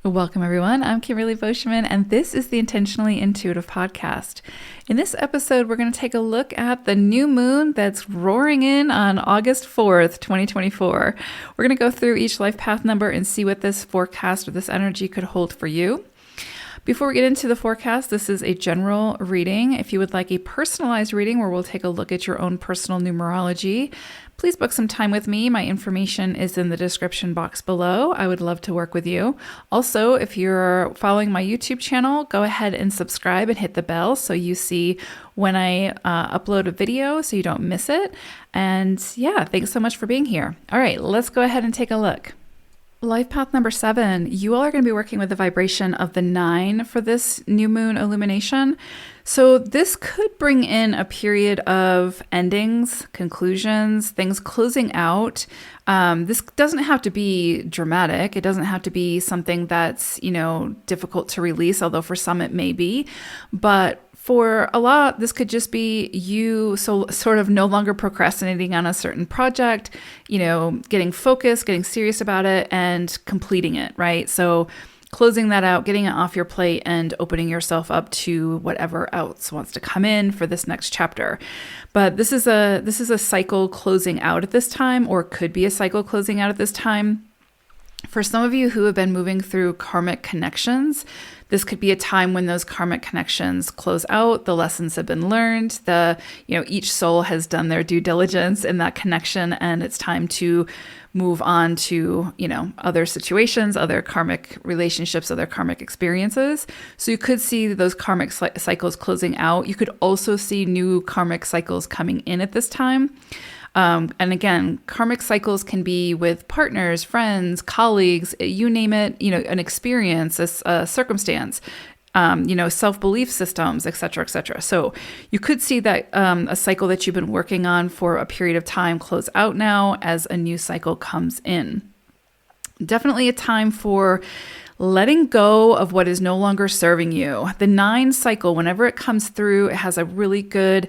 Welcome, everyone. I'm Kimberly Boschman, and this is the Intentionally Intuitive Podcast. In this episode, we're going to take a look at the new moon that's roaring in on August 4th, 2024. We're going to go through each life path number and see what this forecast or this energy could hold for you. Before we get into the forecast, this is a general reading. If you would like a personalized reading where we'll take a look at your own personal numerology, please book some time with me. My information is in the description box below. I would love to work with you. Also, if you're following my YouTube channel, go ahead and subscribe and hit the bell so you see when I upload a video so you don't miss it. And yeah, thanks so much for being here. All right, let's go ahead and take a look. Life path number 7, you all are going to be working with the vibration of the 9 for this new moon illumination. So this could bring in a period of endings, conclusions, things closing out. This doesn't have to be dramatic. It doesn't have to be something that's, difficult to release, although for some it may be. But for a lot, this could just be you sort of no longer procrastinating on a certain project, getting focused, getting serious about it, and completing it, right? So closing that out, getting it off your plate, and opening yourself up to whatever else wants to come in for this next chapter. But this is a cycle closing out at this time, or could be a cycle closing out at this time. For some of you who have been moving through karmic connections, this could be a time when those karmic connections close out, the lessons have been learned, each soul has done their due diligence in that connection, and it's time to move on to, other situations, other karmic relationships, other karmic experiences. So you could see those karmic cycles closing out. You could also see new karmic cycles coming in at this time. And again, karmic cycles can be with partners, friends, colleagues, you name it, an experience, a circumstance, self-belief systems, et cetera, et cetera. So you could see that a cycle that you've been working on for a period of time close out now as a new cycle comes in. Definitely a time for letting go of what is no longer serving you. The 9 cycle, whenever it comes through, it has a really good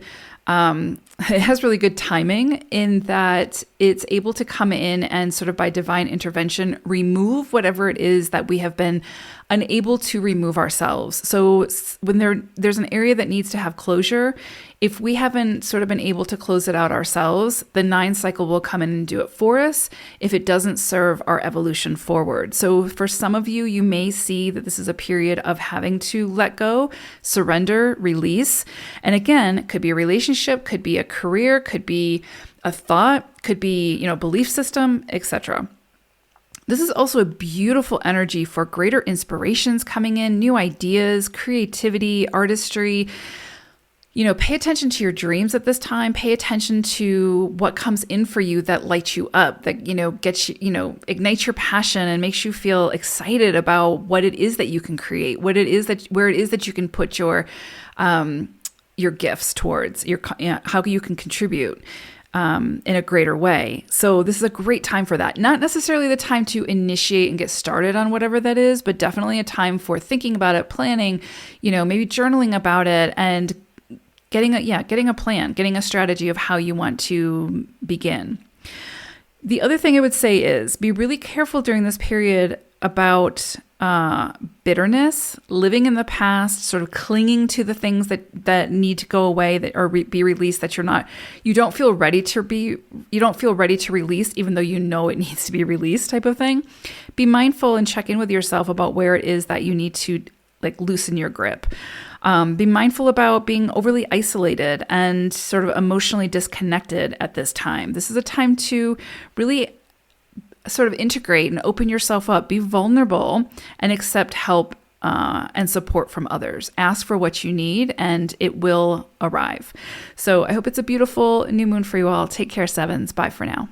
timing in that it's able to come in and sort of by divine intervention, remove whatever it is that we have been unable to remove ourselves. So when there's an area that needs to have closure, if we haven't sort of been able to close it out ourselves, the 9 cycle will come in and do it for us if it doesn't serve our evolution forward. So for some of you, you may see that this is a period of having to let go, surrender, release. And again, it could be a relationship, could be a career, could be a thought, could be, belief system, etc. This is also a beautiful energy for greater inspirations coming in, new ideas, creativity, artistry. Pay attention to your dreams at this time. Pay attention to what comes in for you that lights you up, that, gets you, ignites your passion and makes you feel excited about what it is that you can create, where it is that you can put your gifts towards, how you can contribute in a greater way. So this is a great time for that. Not necessarily the time to initiate and get started on whatever that is, but definitely a time for thinking about it, planning, maybe journaling about it, and getting a plan, getting a strategy of how you want to begin. The other thing I would say is be really careful during this period about bitterness, living in the past, sort of clinging to the things that need to go away, that or be released, that you don't feel ready to release, even though it needs to be released, type of thing. Be mindful and check in with yourself about where it is that you need to loosen your grip. Be mindful about being overly isolated and sort of emotionally disconnected at this time. This is a time to really sort of integrate and open yourself up, be vulnerable, and accept help and support from others. Ask for what you need and it will arrive. So I hope it's a beautiful new moon for you all. Take care, sevens. Bye for now.